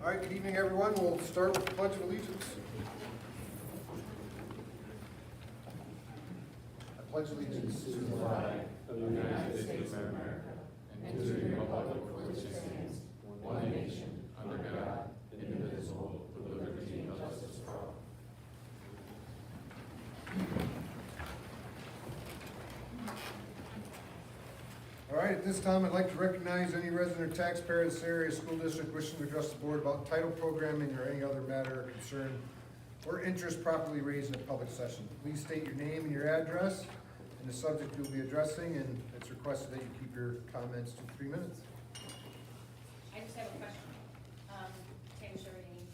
All right, good evening, everyone. We'll start with the Pledge of Allegiance. I pledge allegiance to the flag of the United States of America and to the republic for which it stands, one nation, under God, indivisible, with liberty and justice for all. All right, at this time, I'd like to recognize any resident or taxpayer of this area school district wishing to address the board about title programming or any other matter or concern or interest properly raised in a public session. Please state your name and your address and the subject you'll be addressing, and it's requested that you keep your comments to 3 minutes. I just have a question. Taylor Sheridan.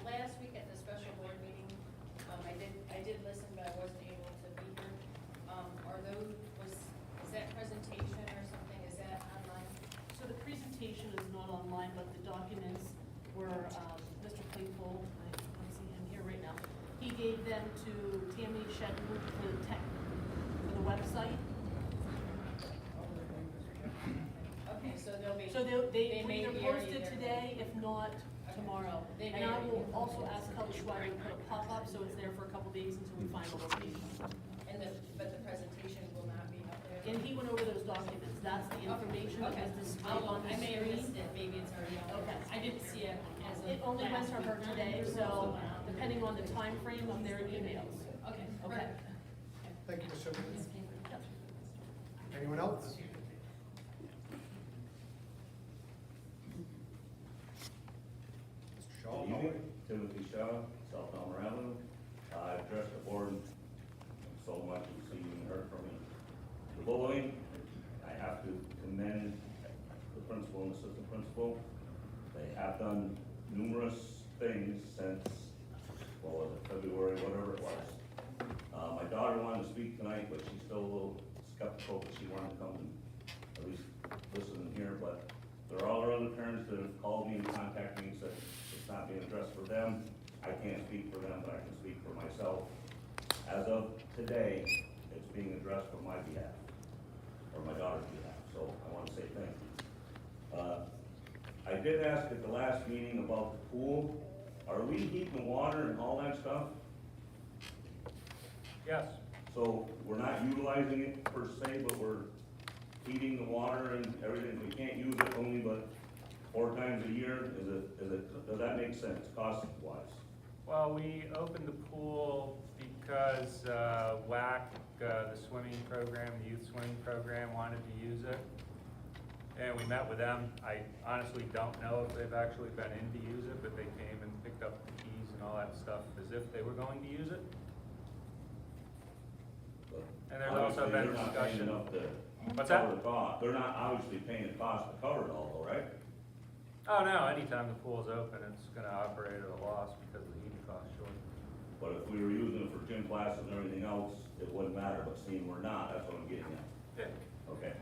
Last week at the special board meeting, I did listen, but I wasn't able to be here. Is that presentation or something, is that online? So the presentation is not online, but the documents were, Mr. Claypool, I don't see him here right now, he gave them to Tammy Shedden for the tech, for the website. Okay, so they'll be. So they may either be post already it there. today, if not tomorrow. They And may I already will be. also ask Coach Schreiber to put a pop-up, so it's there for a couple days until we find a location. But the presentation will not be up there? And he went over those documents, that's the information that Okay. was displayed on the I may have screen. missed it, maybe it's already out there. Okay. I didn't see it as of It only went last to her week. today, so depending on the time frame of their emails. Okay. Okay. Thank you, Ms. Shepard. Anyone else? Mr. Shaw? Good evening, Timothy Shaw, South Elmer Avenue. I addressed the board so much you've seen and heard from me. The bullying, I have to commend the principal and assistant principal. They have done numerous things since, what was it, February, whatever it was. My daughter wanted to speak tonight, but she's still a little skeptical, but she wanted to come and at least listen and hear, but there are other parents that have called me and contacted me and said it's not being addressed for them. I can't speak for them, but I can speak for myself. As of today, it's being addressed for my behalf, or my daughter's behalf, so I want to say thank you. I did ask at the last meeting about the pool. Are we heating the water and all that stuff? Yes, So we're not utilizing it per se, but we're heating the water and everything. We can't use it only but 4 times a year. Does that make sense, cost-wise? well, we opened the pool because WAC, the swimming program, the youth swimming program, wanted to use it. And we met with them. I honestly don't know if they've actually been in to use it, but they came and picked up the keys and all that stuff as if they were going to use it. And there's also Obviously, been they're not paying discussion. enough to What's cover that? the cost. They're not obviously paying the cost to cover it all, though, right? Oh, no, anytime the pool's open, it's gonna operate at a loss because of the heating cost, sure. But if we were using it for gym classes and everything else, it wouldn't matter, but seeing we're not, that's what I'm getting at. Yeah. Okay.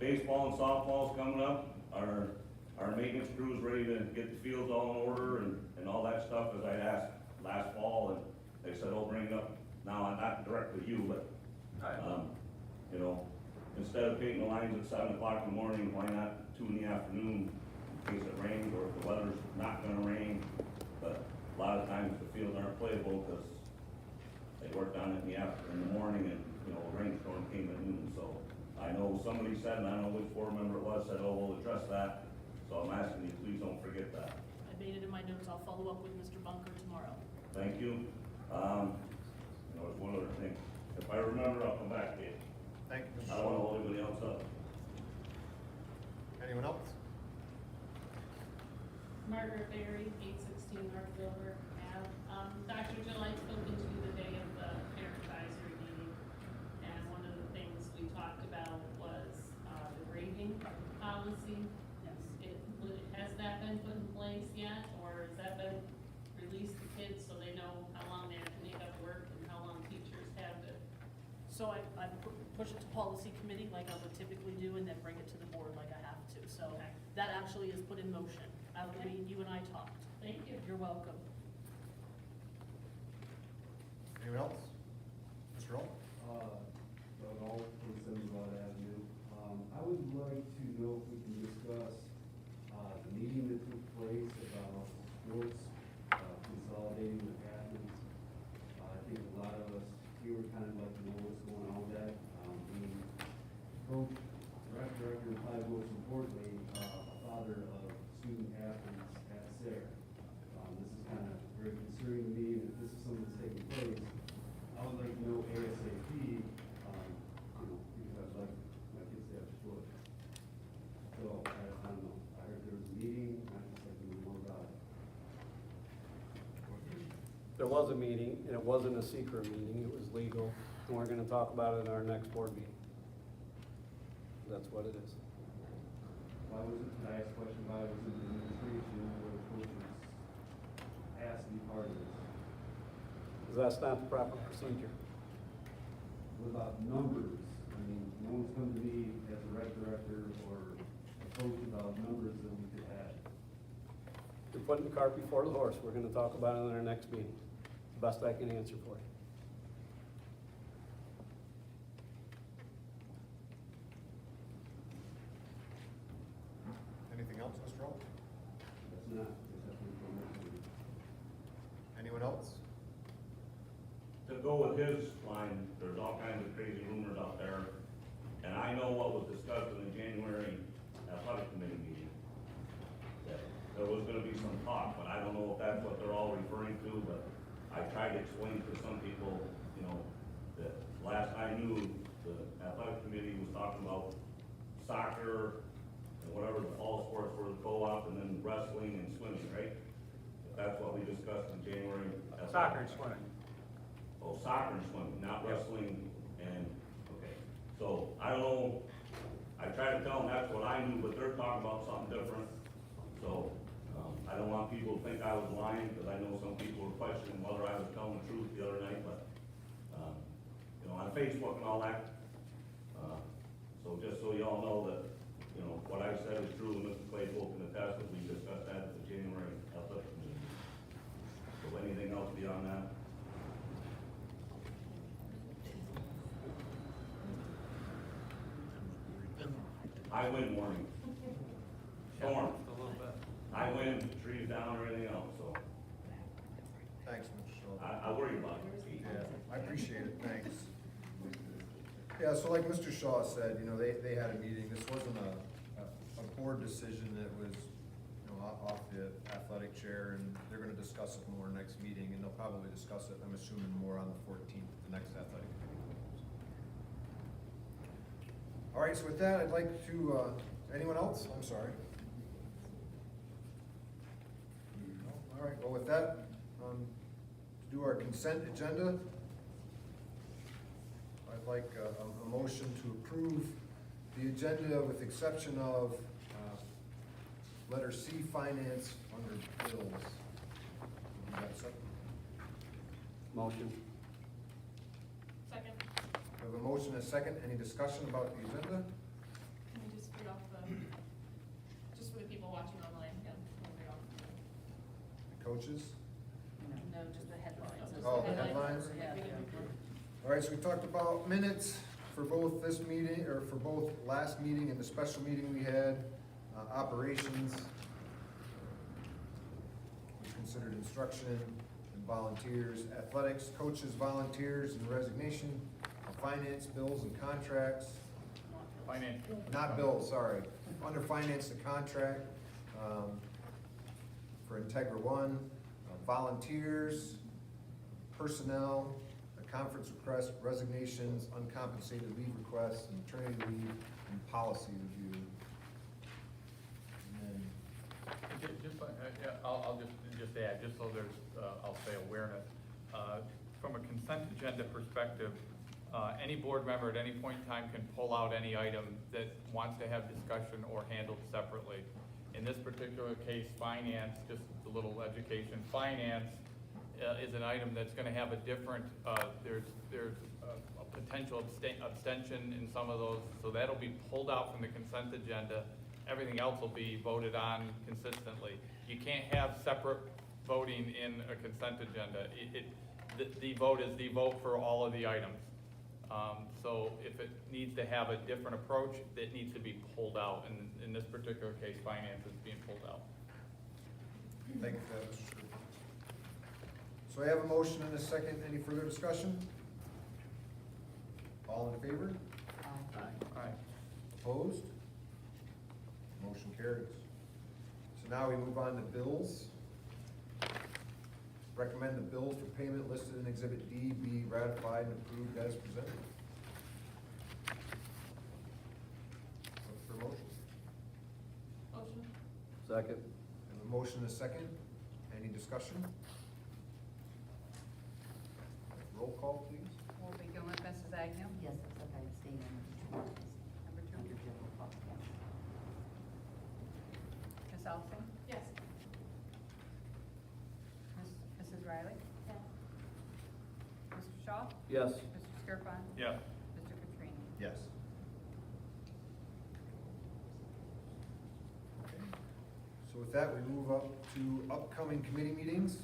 Baseball and softball's coming up. Our maintenance crew's ready to get the fields all in order and all that stuff, as I asked last fall, and they said, oh, bring it up. Now, not directly you, but, you know, instead of painting the lines at 7 o'clock in the morning, why not 2 in the afternoon in case it rains, or if the weather's not gonna rain? But a lot of times the fields aren't playable because they worked on it in the morning, and, you know, a rainstorm came at noon. So I know somebody said, and I don't know which board member it was, said, oh, we'll address that. So I'm asking you, please don't forget that. I made it in my notes, I'll follow up with Mr. Bunker tomorrow. Thank you. You know, there's one other thing. If I remember, I'll come back to you. Thank you, Mr. I don't want to Shaw. hold anybody else up. Anyone else? Margaret Berry, 816 North Gilbert Ave. Dr. Jill, I'd spoken to you the day of the parent advisory meeting, and one of the things we talked about was the grading policy. Yes. Has that been put in place yet, or has that been released to kids so they know how long they have to make up work and how long teachers have to? So I push it to policy committee like I would typically do, and then bring it to the board like I have to. So Okay. that actually is put in motion after Okay. you and I talked. Thank you. You're welcome. Anyone else? Mr. Roll? Doug All from Simmonsville Avenue. I would like to know if we can discuss, the meeting coach, rec director, and probably most importantly, a father of student athletes at SARE. This is kind of very concerning to me, and if this is something that's taking place, I would like to know ASAP, because I'd like my kids to have sport. So, I don't know, I heard there was a meeting, and I'd just like to know more about it. There was a meeting, and it wasn't a secret meeting, it was legal, and we're gonna talk about it in our next board meeting. That's what it is. Why wasn't, can I ask a question, why wasn't the administration or the coaches asked to be part of this? Because that's not the proper procedure. What about numbers? I mean, no one's come to me as a rec director or a coach about numbers that we could add. You're putting the cart before the horse, we're gonna talk about it in our next meeting. Best I can answer for you. Anything else, Mr. Hall? That's not, that's information. Anyone else? To go with his line, there's all kinds of crazy rumors out there, and I know what was discussed in the January athletic committee meeting. That there was gonna be some talk, but I don't know if that's what they're all referring to, but I tried to explain to some people, you know, that last I knew, the athletic committee was talking about soccer and whatever the all sports were, co-op, and then wrestling and swimming, right? That's what we discussed in January. Soccer and swimming. Oh, soccer and swimming, not wrestling and, okay. So, I don't know, I tried to tell them that's what I knew, but they're talking about something different. So, I don't want people to think I was lying, because I know some people were questioning whether I was telling the truth the other night, but, you know, on Facebook and all that. So just so y'all know that, you know, what I said is true, and Mr. Claypool can attest that we discussed that at the January athletic committee. So anything else beyond that? High wind warning. Storm. A little bit. High wind, trees down, everything else, so Thanks, Mr. Shaw. I worry about it. Yeah, I appreciate it, thanks. Yeah, so like Mr. Shaw said, you know, they had a meeting, this wasn't a board decision, it was, you know, off the athletic chair, and they're gonna discuss it more next meeting, and they'll probably discuss it, I'm assuming, more on the 14th, the next athletic committee. All right, so with that, I'd like to, anyone else? I'm sorry. No? All right, well, with that, to do our consent agenda, I'd like a motion to approve the agenda with exception of letter C, finance, under bills. You got a second? Motion. Second, We have a motion and a second. Any discussion about the agenda? can we just read off just for the people watching online, yeah, can we read off? Coaches? No, just the headlines. Oh, the headlines? Yeah. All right, so we talked about minutes for both this meeting, or for both last meeting and the special meeting we had, operations. We considered instruction and volunteers, athletics, coaches, volunteers, and resignation, finance, bills, and contracts. Finance. Not bills, sorry. Under finance, the contract, for Integra One, volunteers, personnel, a conference request, resignations, uncompensated leave requests, and maternity leave, and policy review. And then, I'll just add, just so there's, I'll say awareness. From a consent agenda perspective, any board member at any point in time can pull out any item that wants to have discussion or handled separately. In this particular case, finance, just a little education, finance is an item that's gonna have a different, there's a potential abstention in some of those, so that'll be pulled out from the consent agenda. Everything else will be voted on consistently. You can't have separate voting in a consent agenda. The vote is the vote for all of the items. So if it needs to have a different approach, it needs to be pulled out, and in this particular case, finance is being pulled out. thank you for that, Mr. Stewart. So I have a motion and a second. Any further discussion? All in favor? All right. Opposed? Motion carries. So now we move on to bills. Recommend the bills for payment listed in Exhibit D be ratified and approved as presented. Look for a motion. Motion? Second. I have a motion and a second. Any discussion? Roll call, please. We'll begin with Mrs. Agnew. Yes, that's okay, abstain on number two. Number two. Under general public, yes. Ms. Elson? Yes. Mrs. Riley? Yes. Mr. Shaw? Yes. Mr. Skirpon? Yes. Mr. Petrini? Yes. Okay. So with that, we move up to upcoming committee meetings.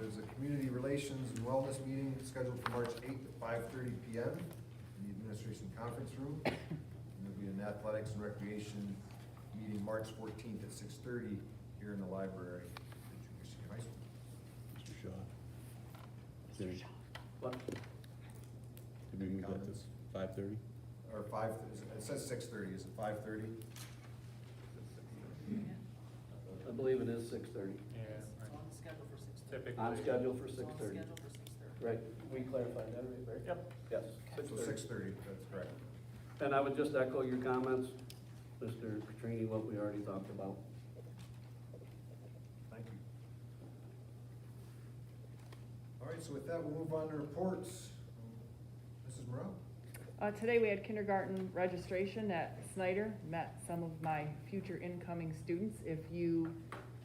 There's a community relations and wellness meeting scheduled for March 8th at 5:30 PM in the administration conference room. And there'll be an athletics and recreation meeting March 14th at 6:30 here in the library at Junior Senior High School. Mr. Shaw. What? Did we move that Comments? to 5:30? Or 5, it says 6:30, is it 5:30? I believe it is 6:30. Yeah, It's on the schedule for 6:30. typically. On schedule for It's on 6:30. schedule for 6:30. Right, we clarified that, right? Yep. Yes, So 6:30. 6:30, that's correct. And I would just echo your comments, Mr. Petrini, what we already talked about. Thank you. All right, so with that, we'll move on to reports. Mrs. Morel? Today we had kindergarten registration at Snyder, met some of my future incoming students. If you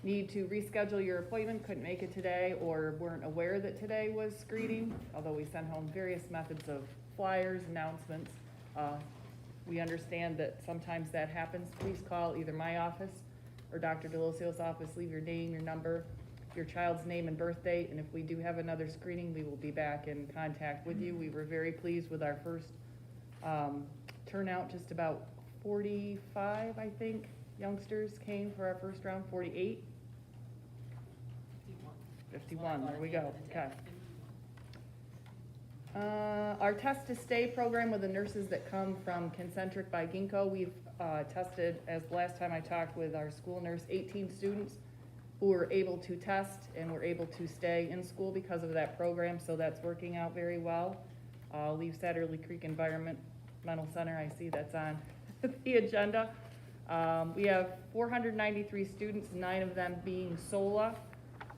need to reschedule your appointment, couldn't make it today, or weren't aware that today was screening, although we sent home various methods of flyers, announcements, we understand that sometimes that happens. Please call either my office or Dr. DeLucio's office, leave your name, your number, your child's name and birth date, and if we do have another screening, we will be back in contact with you. We were very pleased with our first turnout, just about 45, I think, youngsters came for our first round, 48? 51, there we go, okay. Our Test to Stay program with the nurses that come from Concentric by Ginkgo, we've tested, as last time I talked with our school nurse, 18 students who were able to test and were able to stay in school because of that program, so that's working out very well. Leave Satterley Creek Environmental Center, I see that's on the agenda. We have 493 students, 9 of them being SOLA.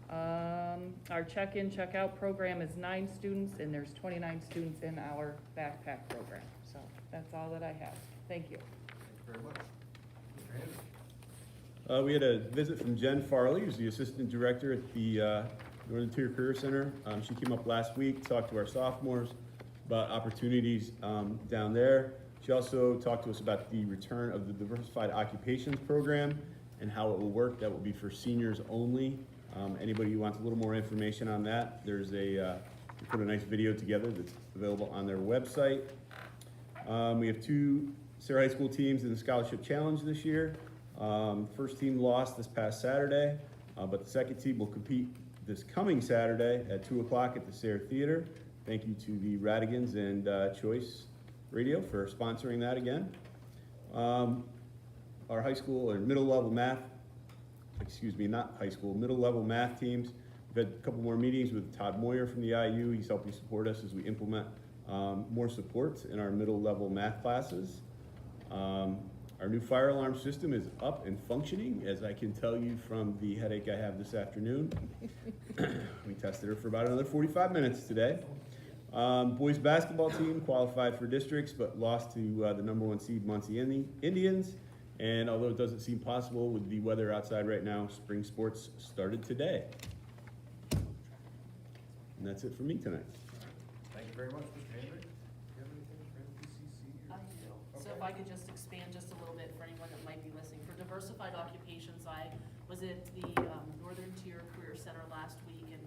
Our check-in, check-out program is 9 students, and there's 29 students in our backpack program. So that's all that I have. Thank you. Thank you very much. Mr. Henry? We had a visit from Jen Farley, who's the Assistant Director at the Northern Tier Career Center. She came up last week, talked to our sophomores about opportunities down there. She also talked to us about the return of the Diversified Occupations Program and how it will work. That will be for seniors only. Anybody who wants a little more information on that, there's we put a nice video together that's available on their website. We have 2 Sarah High School teams in the Scholarship Challenge this year. First team lost this past Saturday, but the second team will compete this coming Saturday at 2 o'clock at the Sarah Theater. Thank you to the Radigans and Choice Radio for sponsoring that again. Our high school or middle level math, middle level math teams. We've had a couple more meetings with Todd Moyer from the IU. He's helping support us as we implement more supports in our middle level math classes. Our new fire alarm system is up and functioning, as I can tell you from the headache I have this afternoon. We tested her for about another 45 minutes today. Boys basketball team qualified for districts, but lost to the #1 seed Muncie Indians. And although it doesn't seem possible with the weather outside right now, spring sports started today. And that's it for me tonight. Thank you very much, Mr. Henry. Do you have anything for NPCC? I do. So Okay. if I could just expand just a little bit for anyone that might be listening. For diversified occupations, I was at the Northern Tier Career Center last week, and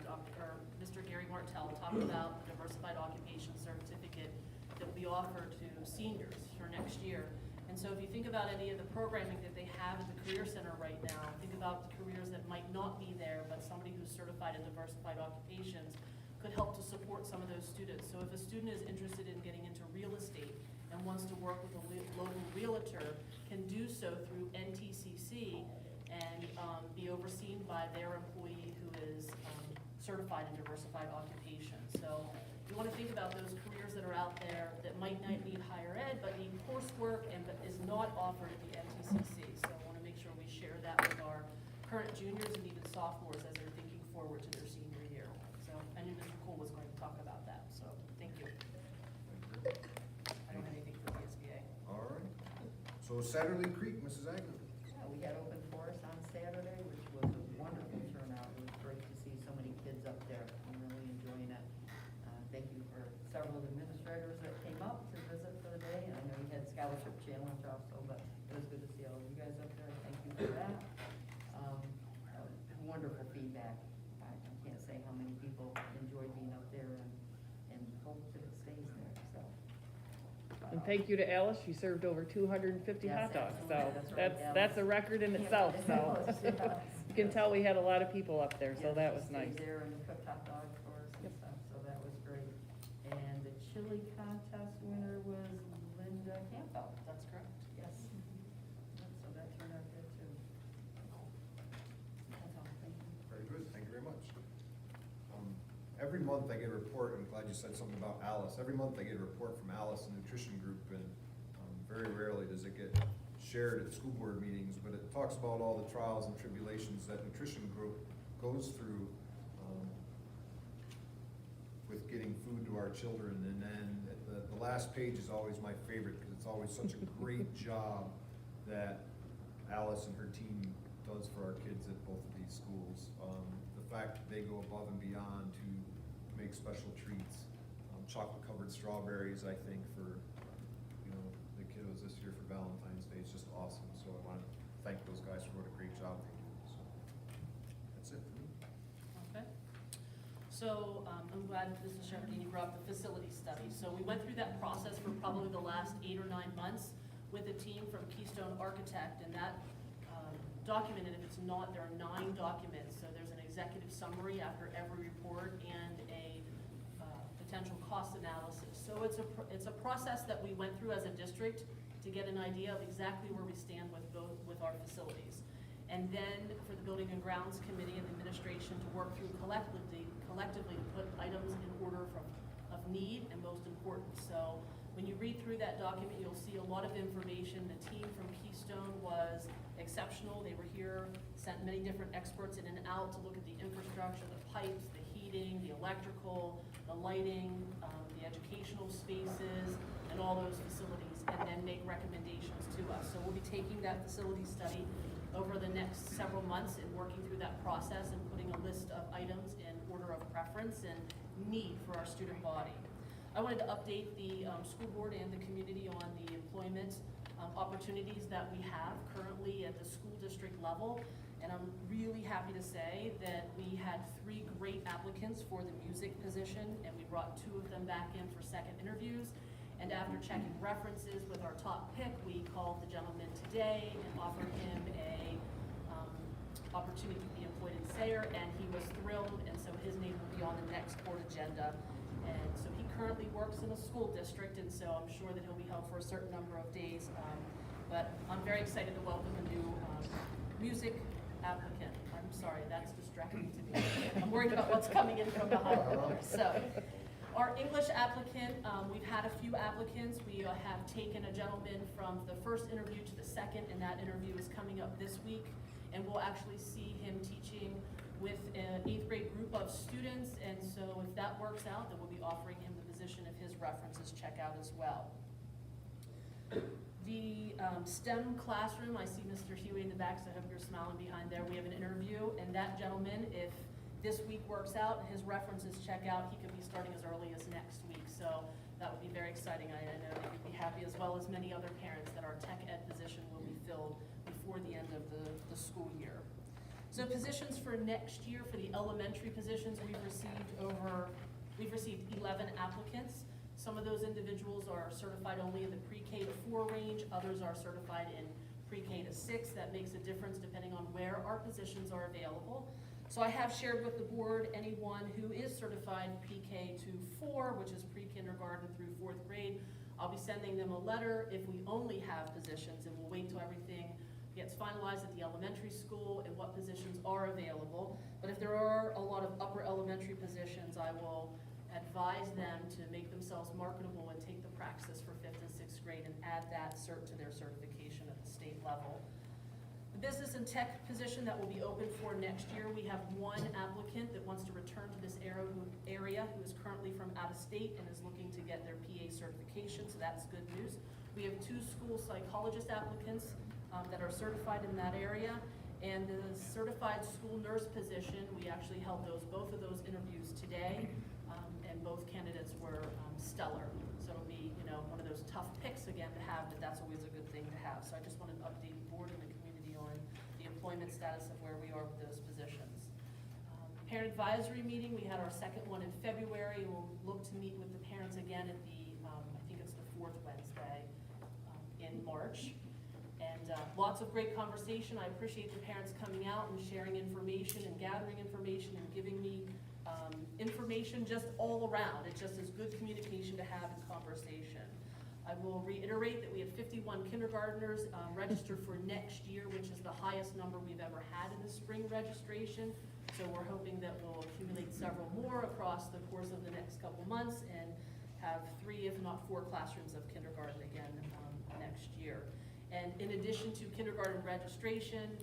Mr. Gary Martell talked about the diversified occupation certificate that will be offered to seniors for next year. And so if you think about any of the programming that they have at the Career Center right now, think about the careers that might not be there, but somebody who's certified in diversified occupations could help to support some of those students. So if a student is interested in getting into real estate and wants to work with a local realtor, can do so through NTCC and be overseen by their employee who is certified in diversified occupations. So you want to think about those careers that are out there that might not need higher ed, but need coursework and but is not offered at the NTCC. So I want to make sure we share that with our current juniors and even sophomores as they're thinking forward to their senior year. So I knew Mr. Cole was going to talk about that, so thank you. I don't have anything for the SBA. All right. So Satterley Creek, Mrs. Agnew. Yeah, we had open forest on Saturday, which was a wonderful turnout. It was great to see so many kids up there. I'm really enjoying it. Thank you for several administrators that came up to visit for the day. I know you had scholarship challenge also, but it was good to see all of you guys up there. Thank you for that. Wonderful feedback. I can't say how many people enjoyed being up there and hope that it stays there, so. And thank you to Alice, she served over 250 Yes, hot dogs, so absolutely. That's right, that's a record in itself, so. Yes. You can tell we had a lot of people up there, so Yes, that she was stayed nice. there and cooked hot dogs for us and stuff, so that was great. And the chili contest winner was Linda Campbell. That's correct. Yes. Yep, so that turned out good too. That's all, thank you. Very good, thank you very much. Every month I get a report, I'm glad you said something about Alice. Every month I get a report from Alice, the nutrition group, and very rarely does it get shared at school board meetings, but it talks about all the trials and tribulations that nutrition group goes through with getting food to our children. And then the last page is always my favorite, because it's always such a great job that Alice and her team does for our kids at both of these schools. The fact that they go above and beyond to make special treats, chocolate covered strawberries, I think, for the kiddos this year for Valentine's Day is just awesome. So I want to thank those guys for what a great job they do. So that's it for me. Okay. So I'm glad Mrs. Shepherdini brought up the facility study. So we went through that process for probably the last 8 or 9 months with a team from Keystone Architect, and that documented, if it's not, there are 9 documents. So there's an executive summary after every report and a potential cost analysis. So it's a process that we went through as a district to get an idea of exactly where we stand with our facilities. And then for the Building and Grounds Committee and the administration to work through collectively to put items in order of need and most important. So when you read through that document, you'll see a lot of information. The team from Keystone was exceptional. They were here, sent many different experts in and out to look at the infrastructure, the pipes, the heating, the electrical, the lighting, the educational spaces, and all those facilities, and then make recommendations to us. So we'll be taking that facility study over the next several months and working through that process and putting a list of items in order of preference and need for our student body. I wanted to update the school board and the community on the employment opportunities that we have currently at the school district level. And I'm really happy to say that we had 3 great applicants for the music position, and we brought 2 of them back in for second interviews. And after checking references with our top pick, we called the gentleman today and offered him a opportunity to be employed in Sayre, and he was thrilled, and so his name will be on the next board agenda. And so he currently works in a school district, and so I'm sure that he'll be held for a certain number of days. But I'm very excited to welcome a new music applicant. I'm sorry, that's distracting to me. I'm worried about what's coming in from behind. So, our English applicant, we've had a few applicants. We have taken a gentleman from the first interview to the second, and that interview is coming up this week. And we'll actually see him teaching with an 8th grade group of students. And so if that works out, then we'll be offering him the position if his references check out as well. The STEM classroom, I see Mr. Huey in the back, so I hope you're smiling behind there. We have an interview, and that gentleman, if this week works out and his references check out, he could be starting as early as next week. So that would be very exciting. I know that you'd be happy, as well as many other parents, that our tech ed position will be filled before the end of the school year. So positions for next year, for the elementary positions, we've received 11 applicants. Some of those individuals are certified only in the pre-K to 4 range, others are certified in pre-K to 6. That makes a difference depending on where our positions are available. So I have shared with the board anyone who is certified pre-K to 4, which is pre-kindergarten through 4th grade. I'll be sending them a letter if we only have positions, and we'll wait till so everything gets finalized at the elementary school and what positions are available. But if there are a lot of upper elementary positions, I will advise them to make themselves marketable and take the praxis for 5th and 6th grade and add that cert to their certification at the state level. The business and tech position that will be open for next year, we have one applicant that wants to return to this area who is currently from out of state and is looking to get their PA certification, so that's good news. We have 2 school psychologist applicants that are certified in that area, and the certified school nurse position, we actually held both of those interviews today, and both candidates were stellar. So it'll be, one of those tough picks again to have, but that's always a good thing to have. So I just wanted to update the board and the community on the employment status of where we are with those positions. Parent advisory meeting, we had our second one in February. We'll look to meet with the parents again at the, I think it's the 4th Wednesday in March. And lots of great conversation. I appreciate the parents coming out and sharing information and gathering information and giving me information just all around. It's just as good communication to have as conversation. I will reiterate that we have 51 kindergartners registered for next year, which is the highest number we've ever had in the spring registration. So we're hoping that we'll accumulate several more across the course of the next couple months and have 3, if not 4 classrooms of kindergarten again next year. And in addition to kindergarten registration,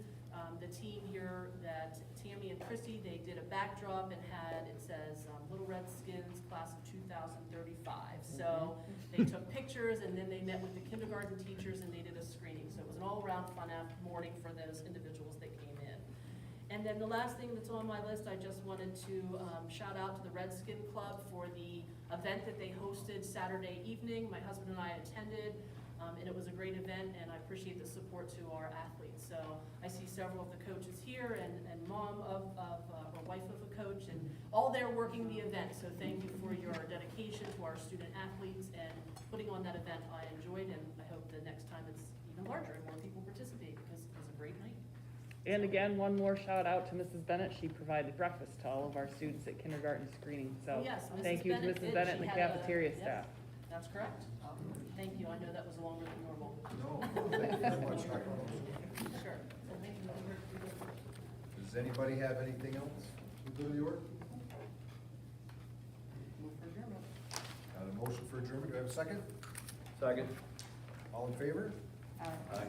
the team here, that Tammy and Christy, they did a backdrop and it says Little Redskins class of 2035. So they took pictures and then they met with the kindergarten teachers and they did a screening. So it was an all-around fun morning for those individuals that came in. And then the last thing that's on my list, I just wanted to shout out to the Redskin Club for the event that they hosted Saturday evening. My husband and I attended. And it was a great event, and I appreciate the support to our athletes. So I see several of the coaches here and mom of or wife of a coach, and all there working the event. So thank you for your dedication to our student athletes and putting on that event. I enjoyed, and I hope the next time it's even larger and more people participate because it was a great night. And again, one more shout out to Mrs. Bennett. She provided breakfast to all of our students at kindergarten screening. So Yes, Mrs. thank you to Bennett Mrs. did. Bennett and She the had cafeteria yes, staff. That's correct. Thank you. I know that was longer than normal. No, thank you very much, Dr. Olson. Sure. So thank you. Does anybody have anything else to do the order? Move for adjournment. Got a motion for adjournment, do I have a second? Second. All in favor? Aye. Aye.